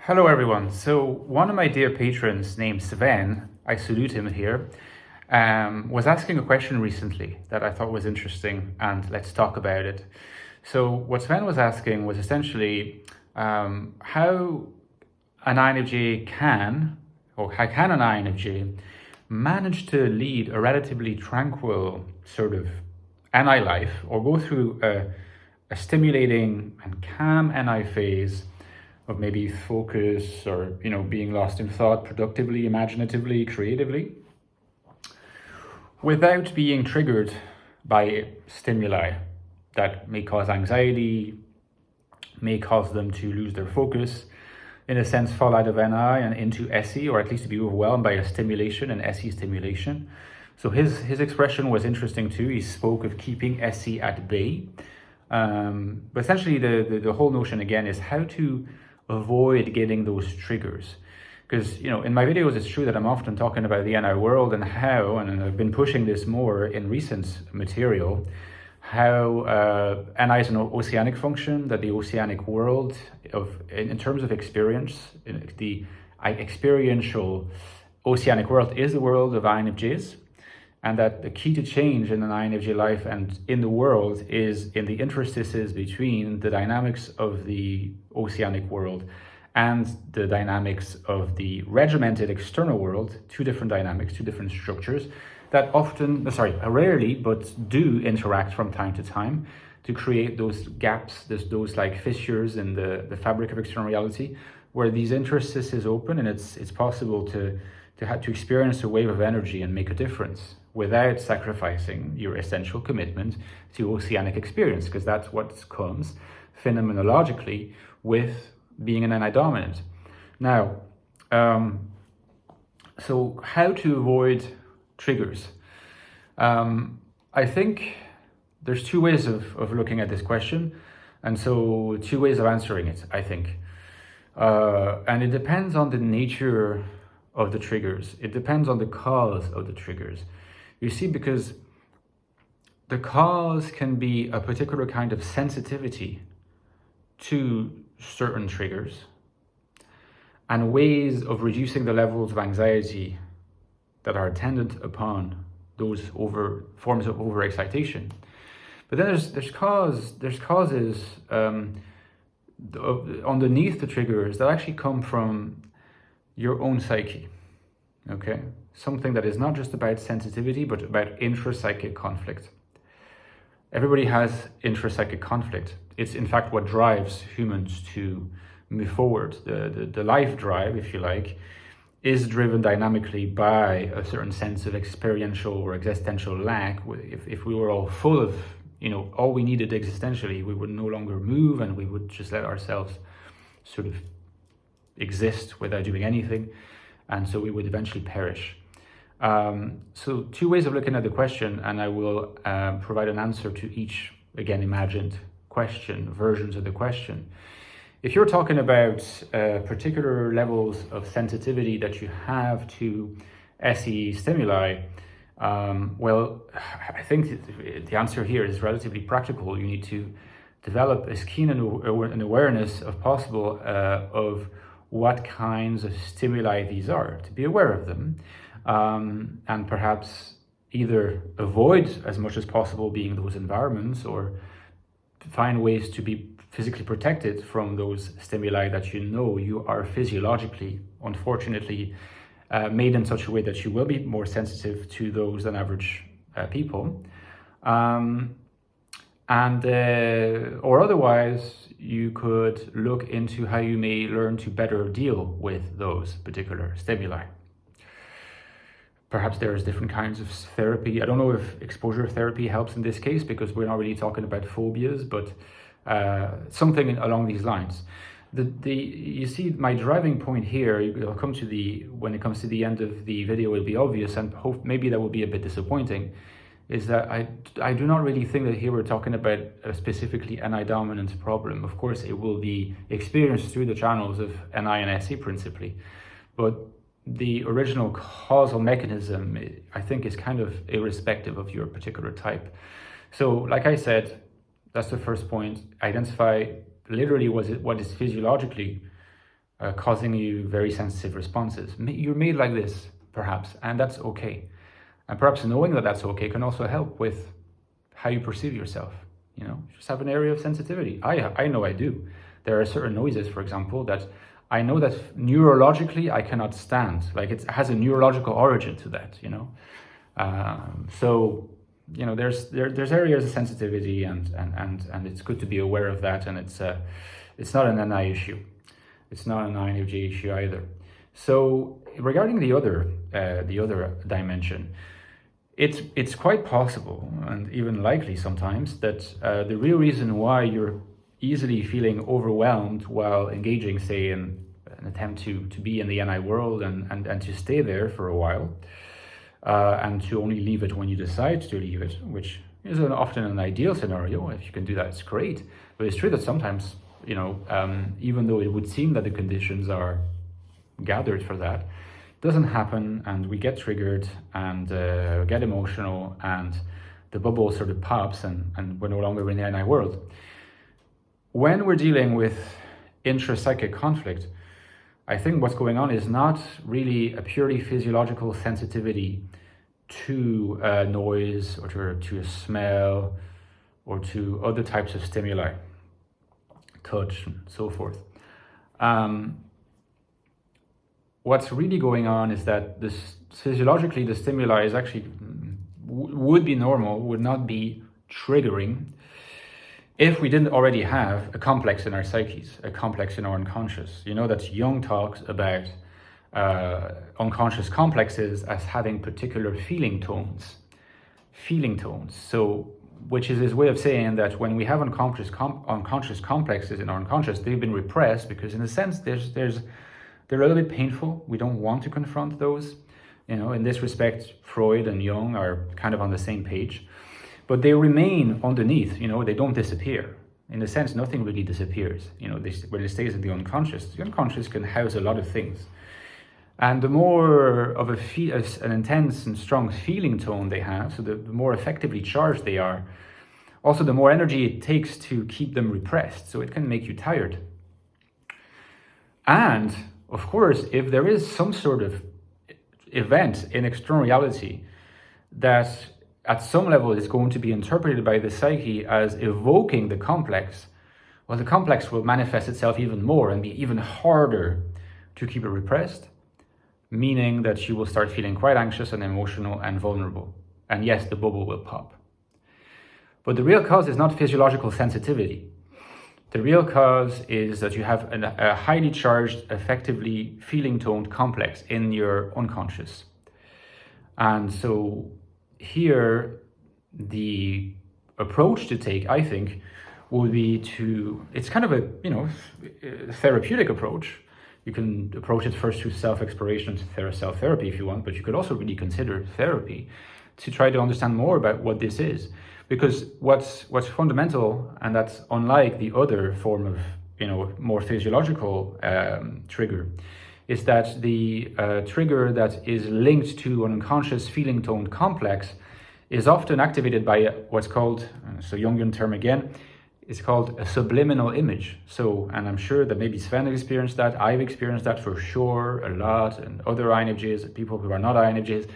Hello everyone. So one of my dear patrons named Sven, I salute him here, was asking a question recently that I thought was interesting, and let's talk about it. So what Sven was asking was essentially how an INFJ can, or how can an INFJ manage to lead a relatively tranquil sort of NI life, or go through a stimulating and calm NI phase of maybe focus or being lost in thought productively, imaginatively, creatively, without being triggered by stimuli that may cause anxiety, may cause them to lose their focus, in a sense fall out of NI and into SE, or at least to be overwhelmed by a stimulation and SE stimulation. So his expression was interesting too. He spoke of keeping SE at bay. But essentially the whole notion again is how to avoid getting those triggers. Because, in my videos, it's true that I'm often talking about the NI world and how, and I've been pushing this more in recent material, how NI is an oceanic function, that the oceanic world, in terms of experience, the experiential oceanic world is the world of INFJs, and that the key to change in an INFJ life and in the world is in the interstices between the dynamics of the oceanic world and the dynamics of the regimented external world. Two different dynamics, two different structures that rarely, but do interact from time to time to create those gaps, those like fissures in the fabric of external reality, where these interstices open, and it's possible to experience a wave of energy and make a difference without sacrificing your essential commitment to oceanic experience, because that's what comes phenomenologically with being an NI dominant. Now, so how to avoid triggers? I think there's two ways of looking at this question, and so two ways of answering it, I think. And it depends on the nature of the triggers. It depends on the cause of the triggers. You see, because the cause can be a particular kind of sensitivity to certain triggers and ways of reducing the levels of anxiety that are attendant upon those forms of overexcitation. But then there's causes underneath the triggers that actually come from your own psyche, okay? Something that is not just about sensitivity, but about intrapsychic conflict. Everybody has intrapsychic conflict. It's in fact what drives humans to move forward. The life drive, if you like, is driven dynamically by a certain sense of experiential or existential lack. If we were all full of, all we needed existentially, we would no longer move, and we would just let ourselves sort of exist without doing anything, and so we would eventually perish. So two ways of looking at the question, and I will provide an answer to each, again, imagined question, versions of the question. If you're talking about particular levels of sensitivity that you have to SE stimuli, well, I think the answer here is relatively practical. You need to develop as keen an awareness of possible of what kinds of stimuli these are, to be aware of them, and perhaps either avoid as much as possible being in those environments, or find ways to be physically protected from those stimuli that you are physiologically, unfortunately, made in such a way that you will be more sensitive to those than average people. Or otherwise, you could look into how you may learn to better deal with those particular stimuli. Perhaps there's different kinds of therapy. I don't know if exposure therapy helps in this case, because we're not really talking about phobias, but something along these lines. You see, my driving point here, when it comes to the end of the video, it'll be obvious, and maybe that will be a bit disappointing, is that I do not really think that here we're talking about a specifically NI dominant problem. Of course, it will be experienced through the channels of NI and SE principally, but the original causal mechanism, I think, is kind of irrespective of your particular type. So, like I said, that's the first point. Identify literally what is physiologically causing you very sensitive responses. You're made like this, perhaps, and that's okay. And perhaps knowing that that's okay can also help with how you perceive yourself. Just have an area of sensitivity. I know I do. There are certain noises, for example, that I know that neurologically I cannot stand. Like it has a neurological origin to that, So there's areas of sensitivity, and it's good to be aware of that. And it's not an NI issue. It's not an INFJ issue either. So regarding the other dimension, it's quite possible and even likely sometimes that the real reason why you're easily feeling overwhelmed while engaging, say, in an attempt to be in the NI world and to stay there for a while, and to only leave it when you decide to leave it, which is often an ideal scenario. If you can do that, it's great. But it's true that sometimes, even though it would seem that the conditions are gathered for that, it doesn't happen, and we get triggered and get emotional, and the bubble sort of pops, and we're no longer in the NI world. When we're dealing with intrapsychic conflict, I think what's going on is not really a purely physiological sensitivity to noise or to a smell or to other types of stimuli, touch and so forth. What's really going on is that physiologically the stimuli is actually would be normal, would not be triggering, if we didn't already have a complex in our psyches, a complex in our unconscious. That Jung talks about unconscious complexes as having particular feeling tones. So, which is his way of saying that when we have unconscious complexes in our unconscious, they've been repressed because, in a sense, they're a little bit painful. We don't want to confront those. In this respect, Freud and Jung are kind of on the same page. But they remain underneath, they don't disappear. In a sense, nothing really disappears. When it stays in the unconscious can house a lot of things. And the more of an intense and strong feeling tone they have, so the more effectively charged they are, also the more energy it takes to keep them repressed. So it can make you tired. And, of course, if there is some sort of event in external reality that at some level is going to be interpreted by the psyche as evoking the complex, well, the complex will manifest itself even more and be even harder to keep it repressed, meaning that you will start feeling quite anxious and emotional and vulnerable. And yes, the bubble will pop. But the real cause is not physiological sensitivity. The real cause is that you have a highly charged, effectively feeling-toned complex in your unconscious. And so here, the approach to take, I think, would be it's kind of a therapeutic approach. You can approach it first through self-exploration, self-therapy if you want, but you could also really consider therapy to try to understand more about what this is. Because what's fundamental, and that's unlike the other form of more physiological trigger, is that the trigger that is linked to an unconscious feeling-toned complex is often activated by what's called, so Jungian term again, it's called a subliminal image. So, and I'm sure that maybe Sven experienced that, I've experienced that for sure a lot, and other INFJs, people who are not INFJs,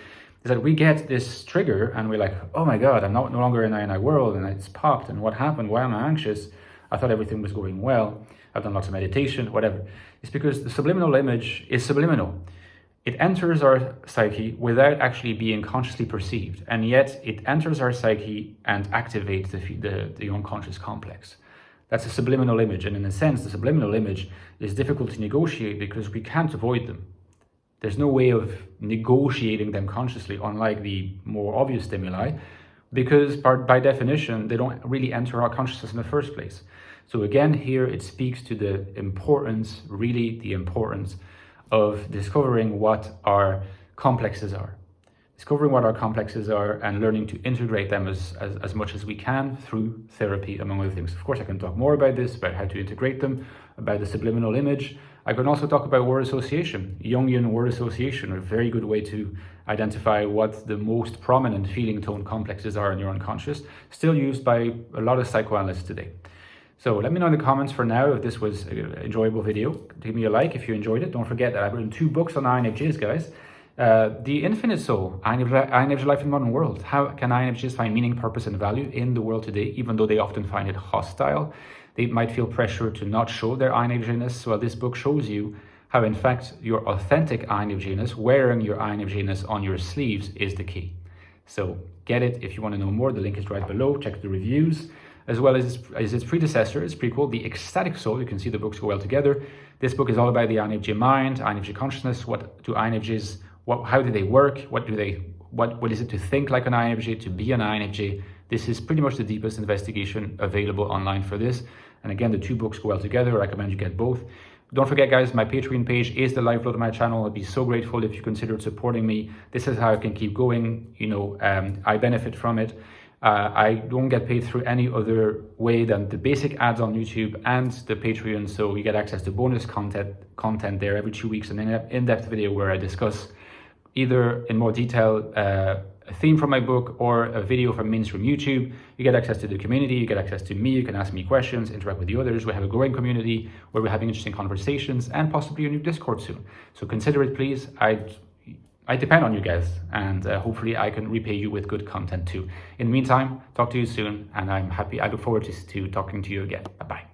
is that we get this trigger and we're like, oh my God, I'm no longer in the INI world, and it's popped, and what happened? Why am I anxious? I thought everything was going well. I've done lots of meditation, whatever. It's because the subliminal image is subliminal. It enters our psyche without actually being consciously perceived, and yet it enters our psyche and activates the unconscious complex. That's a subliminal image, and in a sense, the subliminal image is difficult to negotiate because we can't avoid them. There's no way of negotiating them consciously, unlike the more obvious stimuli, because by definition, they don't really enter our consciousness in the first place. So again, here it speaks to the importance of discovering what our complexes are. Discovering what our complexes are and learning to integrate them as much as we can through therapy, among other things. Of course, I can talk more about this, about how to integrate them, about the subliminal image. I can also talk about word association. Jungian word association, a very good way to identify what the most prominent feeling tone complexes are in your unconscious, still used by a lot of psychoanalysts today. So let me know in the comments for now if this was an enjoyable video. Give me a like if you enjoyed it. Don't forget that I've written 2 books on INFJs, guys. The Infinite Soul, INFJ Life in the Modern World. How can INFJs find meaning, purpose, and value in the world today, even though they often find it hostile? They might feel pressure to not show their INFJ-ness. Well, this book shows you how, in fact, your authentic INFJ-ness, wearing your INFJ-ness on your sleeves, is the key. So get it if you want to know more. The link is right below. Check the reviews, as well as its predecessor, its prequel, The Ecstatic Soul. You can see the books go well together. This book is all about the INFJ mind, INFJ consciousness. What do INFJs, how do they work? What is it to think like an INFJ, to be an INFJ? This is pretty much the deepest investigation available online for this. And again, the 2 books go well together. I recommend you get both. Don't forget, guys, my Patreon page is the lifeblood of my channel. I'd be so grateful if you considered supporting me. This is how I can keep going. You know, I benefit from it. I don't get paid through any other way than the basic ads on YouTube and the Patreon. So you get access to bonus content there every 2 weeks, an in-depth video where I discuss either in more detail a theme from my book or a video from mainstream YouTube. You get access to the community, you get access to me, you can ask me questions, interact with the others. We have a growing community where we're having interesting conversations and possibly a new Discord soon. So consider it, please. I depend on you guys, and hopefully I can repay you with good content too. In the meantime, talk to you soon, and I look forward to talking to you again. Bye-bye.